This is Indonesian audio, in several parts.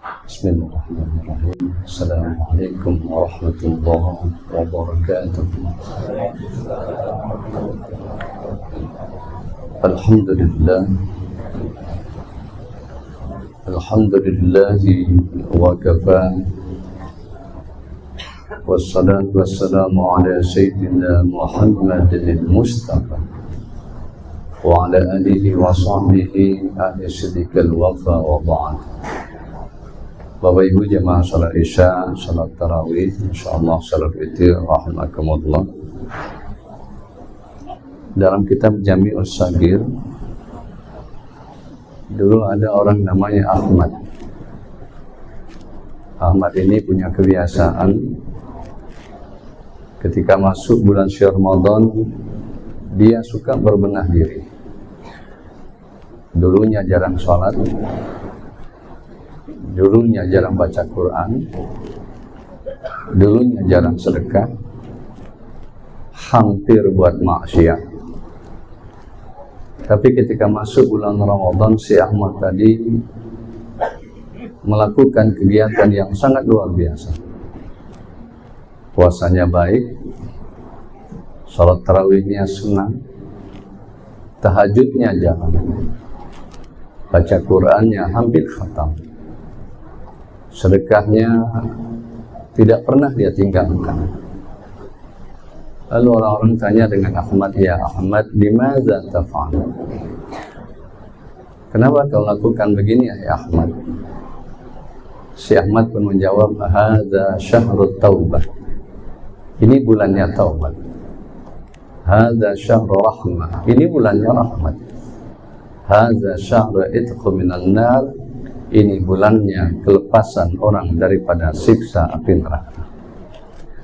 Bismillahirrahmanirrahim. Assalamualaikum warahmatullahi wabarakatuh. Alhamdulillah. Alhamdulillahi wa kafa. Wassalatu wassalamu ala sayyidina Muhammadin al-Mustafa wa ala alihi wa sahbihi ahli siddiqil wafa wa ba'd. Bapak Ibu jemaah salat Isya, salat tarawih, insyaallah salat witir rahimakumullah. Dalam kitab Jami'us Shaghir dulu ada orang namanya Ahmad. Ahmad ini punya kebiasaan ketika masuk bulan Syawal Ramadan dia suka berbenah diri. Dulunya jarang sholat, dulunya jarang baca Quran, dulunya jarang sedekah, hampir buat maksiat. Tapi ketika masuk bulan Ramadan, si Ahmad tadi melakukan kegiatan yang sangat luar biasa. Puasanya baik, salat tarawihnya senang, tahajudnya jalan, baca Qurannya hampir khatam, sedekahnya tidak pernah dia tinggalkan. Lalu orang-orang tanya dengan Ahmad, ya Ahmad, limadza taf'al? Kenapa kau lakukan begini ya Ahmad? Si Ahmad pun menjawab, hadza syahrut taubah. Ini bulannya taubat. Hadza syahrur rahmah. Ini bulannya rahmat. Hadza syahru itqu minan nar. Ini bulannya kelepasan orang daripada siksa api neraka.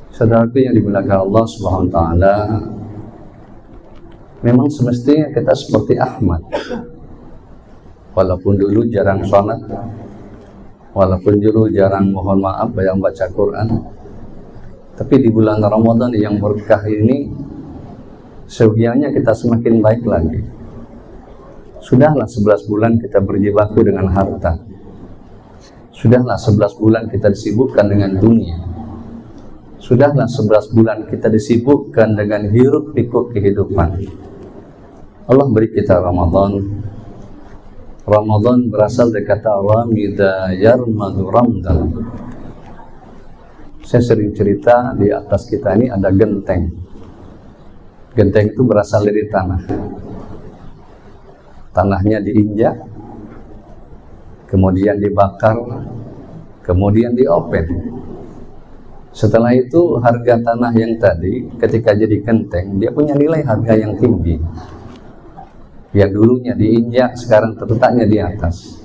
Saudaraku yang dimuliakan Allah Subhanahu wa taala, memang semestinya kita seperti Ahmad. Walaupun dulu jarang sholat, walaupun dulu jarang mohon maaf yang baca Quran, tapi di bulan Ramadan yang berkah ini seyogianya kita semakin baik lagi. Sudahlah 11 bulan kita berjibaku dengan harta. Sudahlah 11 bulan kita disibukkan dengan dunia. Sudahlah 11 bulan kita disibukkan dengan hiruk pikuk kehidupan. Allah beri kita Ramadan. Ramadan berasal dari kata ramida yarmadu ramdan. Saya sering cerita di atas kita ini ada genteng. Genteng itu berasal dari tanah. Tanahnya diinjak, kemudian dibakar, kemudian diopen. Setelah itu harga tanah yang tadi ketika jadi genteng dia punya nilai harga yang tinggi. Yang dulunya diinjak sekarang terletaknya di atas.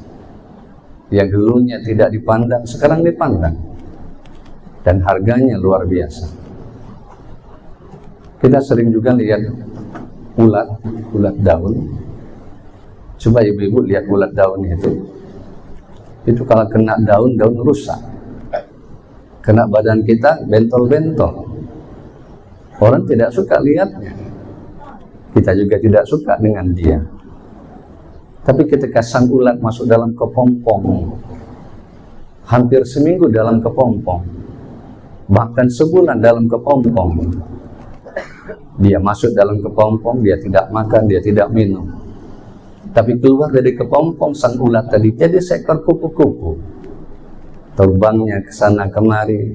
Yang dulunya tidak dipandang sekarang dipandang. Dan harganya luar biasa. Kita sering juga lihat ulat daun. Coba ibu-ibu lihat ulat daun itu. Itu kalau kena daun rusak. Kena badan kita bentol-bentol. Orang tidak suka lihatnya. Kita juga tidak suka dengan dia. Tapi ketika sang ulat masuk dalam kepompong, hampir seminggu dalam kepompong, bahkan sebulan dalam kepompong, dia masuk dalam kepompong, dia tidak makan, dia tidak minum. Tapi keluar dari kepompong sang ulat tadi jadi seekor kupu-kupu. Terbangnya ke sana kemari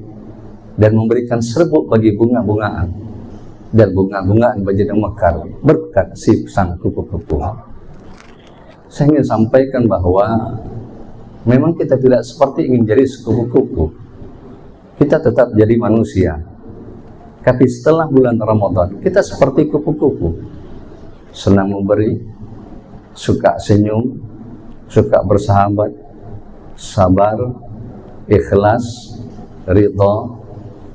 dan memberikan serbuk bagi bunga-bungaan. Dan bunga-bungaan menjadi mekar berkat si sang kupu-kupu. Saya ingin sampaikan bahwa memang kita tidak seperti ingin jadi kupu-kupu. Kita tetap jadi manusia. Tapi setelah bulan Ramadan kita seperti kupu-kupu. Senang memberi, suka senyum, suka bersahabat, sabar, ikhlas, ridha,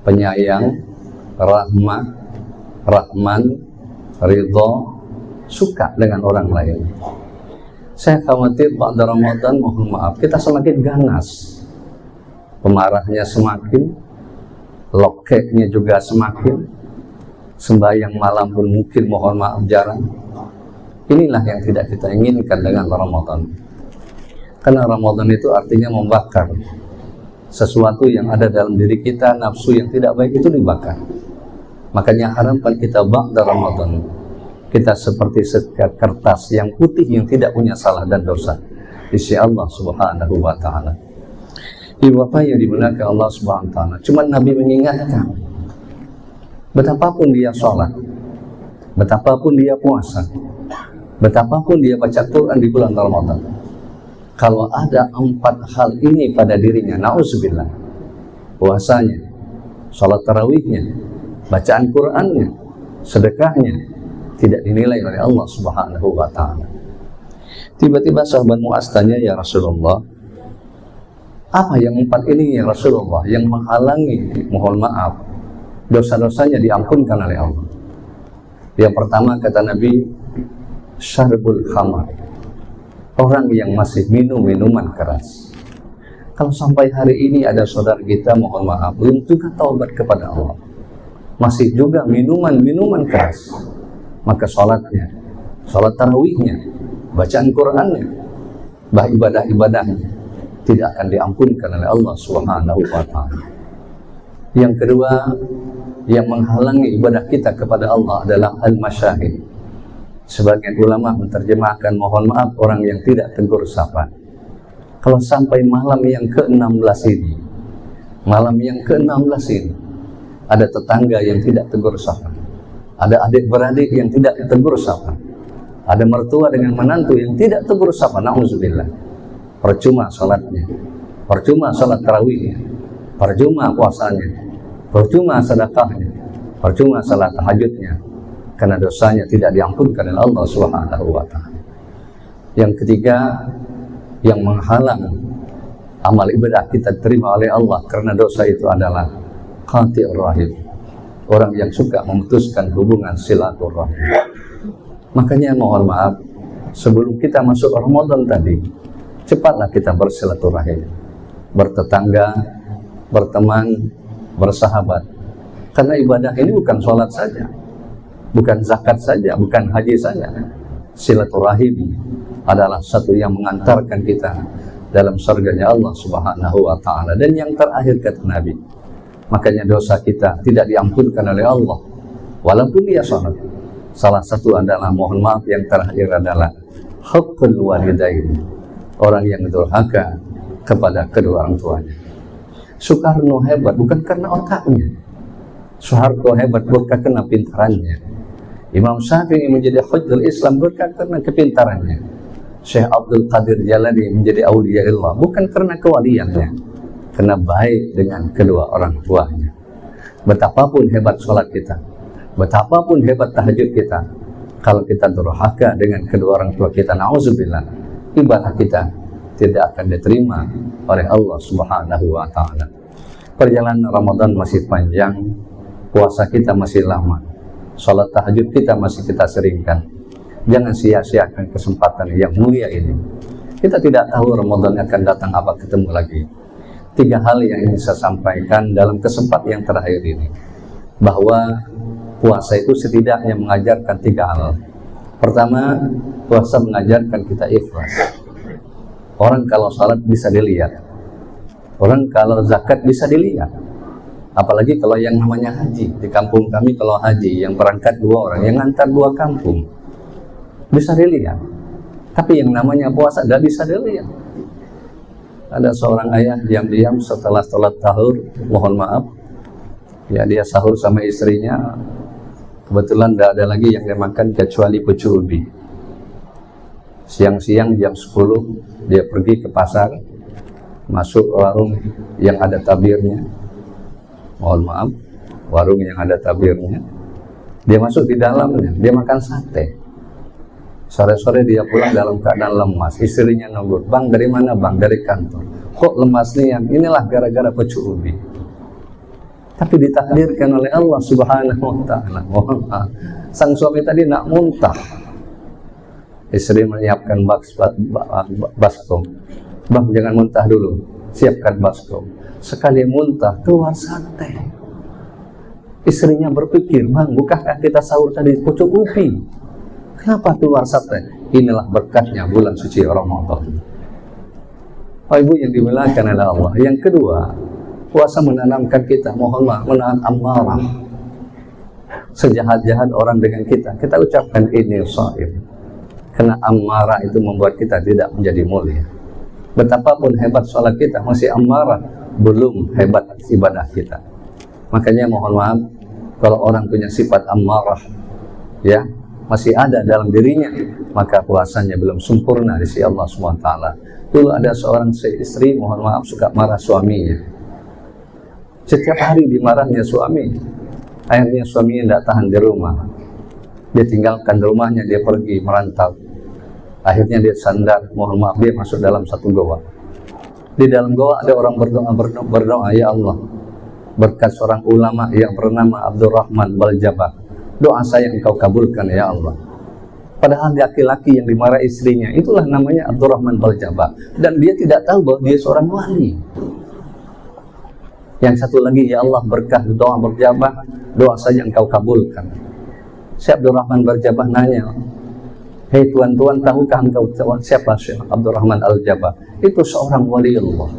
penyayang, rahmah, rahman, ridha, suka dengan orang lain. Saya khawatir pada Ramadan, mohon maaf, kita semakin ganas. Pemarahnya semakin, lokeknya juga semakin, sembahyang malam pun mungkin mohon maaf jarang. Inilah yang tidak kita inginkan dengan Ramadan. Karena Ramadan itu artinya membakar sesuatu yang ada dalam diri kita, nafsu yang tidak baik itu dibakar. Makanya harapan kita ba'da Ramadan, kita seperti sekat kertas yang putih yang tidak punya salah dan dosa di sisi Allah Subhanahu wa taala. Ibu bapak yang dimuliakan Allah Subhanahu wa taala, cuma Nabi mengingatkan, betapapun dia sholat, betapapun dia puasa, betapapun dia baca Quran di bulan Ramadan, kalau ada 4 hal ini pada dirinya, na'udzubillah, puasanya, sholat tarawihnya, bacaan Qur'annya, sedekahnya, tidak dinilai oleh Allah Subhanahu wa ta'ala. Tiba-tiba sahabat Mu'az tanya, ya Rasulullah, apa yang 4 ini ya Rasulullah yang menghalangi, mohon maaf, dosa-dosanya diampunkan oleh Allah? Yang pertama kata Nabi, syarbul khamar, orang yang masih minum minuman keras. Kalau sampai hari ini ada saudara kita, mohon maaf, belum juga taubat kepada Allah, masih juga minuman keras, maka sholatnya, sholat tarawihnya, bacaan Qur'annya, ibadah-ibadahnya tidak akan diampunkan oleh Allah Subhanahu wa ta'ala. Yang kedua, yang menghalangi ibadah kita kepada Allah adalah al-masyahid. Sebagian ulama menerjemahkan, mohon maaf, orang yang tidak tegur sapa. Kalau sampai malam yang ke-16 ini, malam yang ke-16 ini, ada tetangga yang tidak tegur sapa, ada adik-beradik yang tidak tegur sapa, ada mertua dengan menantu yang tidak tegur sapa, na'udzubillah, percuma salatnya, percuma salat tarawihnya, percuma puasanya, percuma sedekahnya, percuma salat tahajudnya, karena dosanya tidak diampunkan oleh Allah Subhanahu wa ta'ala. Yang ketiga, yang menghalang amal ibadah kita terima oleh Allah karena dosa itu adalah qati'ur rahim, orang yang suka memutuskan hubungan silaturahim. Makanya mohon maaf, sebelum kita masuk Ramadan tadi, cepatlah kita bersilaturahim, bertetangga, berteman, bersahabat. Karena ibadah ini bukan sholat saja, bukan zakat saja, bukan haji saja. Silaturahim adalah satu yang mengantarkan kita dalam surganya Allah Subhanahu wa ta'ala. Dan yang terakhir kata Nabi, makanya dosa kita tidak diampunkan oleh Allah walaupun dia sholat. Salah satu adalah, mohon maaf, yang terakhir adalah haqqul walidain, orang yang durhaka kepada kedua orang tuanya. Soekarno hebat bukan karena otaknya, Soeharto hebat bukan karena pintarannya, Imam Syafi'i menjadi hujjul Islam bukan karena kepintarannya, Syekh Abdul Qadir Jalani menjadi aulia Allah bukan karena kewaliannya, karena baik dengan kedua orang tuanya. Betapapun hebat sholat kita, betapapun hebat tahajud kita, kalau kita durhaka dengan kedua orang tua kita, na'udzubillah, ibadah kita tidak akan diterima oleh Allah Subhanahu wa ta'ala. Perjalanan Ramadan masih panjang, puasa kita masih lama, sholat tahajud kita masih kita seringkan. Jangan sia-siakan kesempatan yang mulia ini. Kita tidak tahu Ramadan akan datang apa ketemu lagi. 3 hal yang ingin saya sampaikan dalam kesempatan yang terakhir ini, bahwa puasa itu setidaknya mengajarkan 3 hal. Pertama, puasa mengajarkan kita ikhlas. Orang kalau salat bisa dilihat, orang kalau zakat bisa dilihat, apalagi kalau yang namanya haji. Di kampung kami kalau haji, yang berangkat 2 orang, yang ngantar 2 kampung, bisa dilihat. Tapi yang namanya puasa tidak bisa dilihat. Ada seorang ayah diam-diam setelah sholat sahur, mohon maaf, ya dia sahur sama istrinya, kebetulan tidak ada lagi yang dia makan kecuali pucuk ubi. Siang-siang jam 10 dia pergi ke pasar, masuk warung yang ada tabirnya, mohon maaf, warung yang ada tabirnya, dia masuk di dalamnya, dia makan sate. Sore-sore dia pulang dalam keadaan lemas. Istrinya nunggu, "Bang, dari mana bang?" "Dari kantor." "Kok lemas nih?" "Inilah gara-gara pucuk ubi." Tapi ditakdirkan oleh Allah Subhanahu wa ta'ala. Sang suami tadi nak muntah. Istri menyiapkan baskom. "Bang, jangan muntah dulu, siapkan baskom." Sekali muntah, keluar sate. Istrinya berpikir, "Bang, bukankah kita sahur tadi pucuk ubi? Kenapa keluar sate?" Inilah berkatnya bulan suci Ramadan. Oh ibu yang dimuliakan oleh Allah. Yang kedua, puasa menanamkan kita, mohon maaf, menahan amarah. Sejahat-jahat orang dengan kita, kita ucapkan ini shaim. Karena amarah itu membuat kita tidak menjadi mulia. Betapapun hebat sholat kita, masih amarah, belum hebat ibadah kita. Makanya mohon maaf, kalau orang punya sifat amarah, ya, masih ada dalam dirinya, maka puasanya belum sempurna di sisi Allah SWT. Dulu ada seorang istri, mohon maaf, suka marah suaminya. Setiap hari dimarahnya suami. Akhirnya suaminya tidak tahan di rumah. Dia tinggalkan rumahnya, dia pergi merantau. Akhirnya dia sandar, mohon maaf, dia masuk dalam satu goa. Di dalam goa ada orang berdoa, ya Allah, berkat seorang ulama yang bernama Abdurrahman Baljabah, doa saya engkau kabulkan ya Allah. Padahal laki-laki yang dimarah istrinya, itulah namanya Abdurrahman Baljabah. Dan dia tidak tahu bahwa dia seorang wali. Yang satu lagi, ya Allah, berkah doa Baljabah, doa saya engkau kabulkan. Si Abdurrahman Baljabah nanya, hei tuan-tuan, tahukah engkau siapa Syekh Abdurrahman Al-Jabah? Itu seorang wali Allah.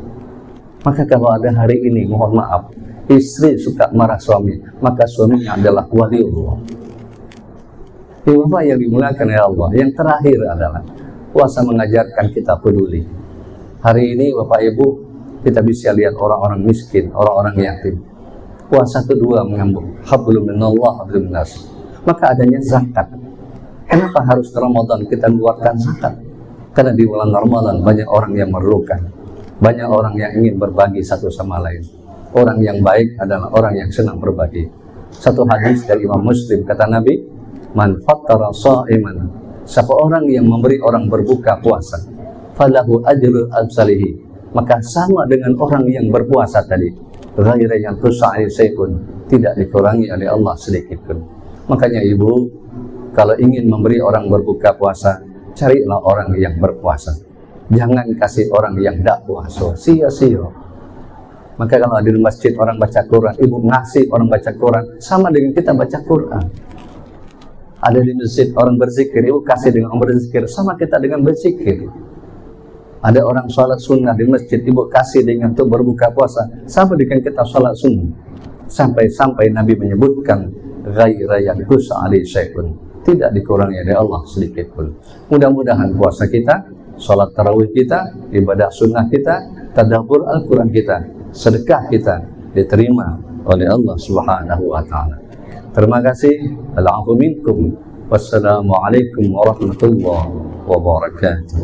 Maka kalau ada hari ini, mohon maaf, istri suka marah suami, maka suaminya adalah wali Allah. Bapak yang dimuliakan ya Allah. Yang terakhir adalah puasa mengajarkan kita peduli. Hari ini Bapak Ibu, kita bisa lihat orang-orang miskin, orang-orang yatim. Puasa kedua mengambung hablum minallah hablum minas. Maka adanya zakat. Kenapa harus ke Ramadan kita mengeluarkan zakat? Karena di bulan Ramadan banyak orang yang memerlukan, banyak orang yang ingin berbagi satu sama lain. Orang yang baik adalah orang yang senang berbagi. Satu hadis dari Imam Muslim, kata Nabi, man fattara sha'iman, siapa orang yang memberi orang berbuka puasa, falahu ajru amsalihi, maka sama dengan orang yang berpuasa tadi, ghaira yang tusa'i sayun, tidak dikurangi oleh Allah sedikit pun. Makanya ibu, kalau ingin memberi orang berbuka puasa, carilah orang yang berpuasa. Jangan kasih orang yang tidak puasa, sia-sia. Maka kalau di masjid orang baca Quran, ibu ngasih orang baca Quran, sama dengan kita baca Quran. Ada di masjid orang berzikir, ibu kasih dengan orang berzikir, sama kita dengan berzikir. Ada orang sholat sunnah di masjid, ibu kasih dengan untuk berbuka puasa, sama dengan kita sholat sunnah. Sampai-sampai Nabi menyebutkan, ghaira yanqusa alaihi syai'un, tidak dikurangi oleh Allah sedikit pun. Mudah-mudahan puasa kita, sholat tarawih kita, ibadah sunnah kita, tadabbur Al-Quran kita, sedekah kita diterima oleh Allah Subhanahu wa Ta'ala. Terima kasih. Al-'afwu minkum. Wassalamualaikum warahmatullahi wabarakatuh.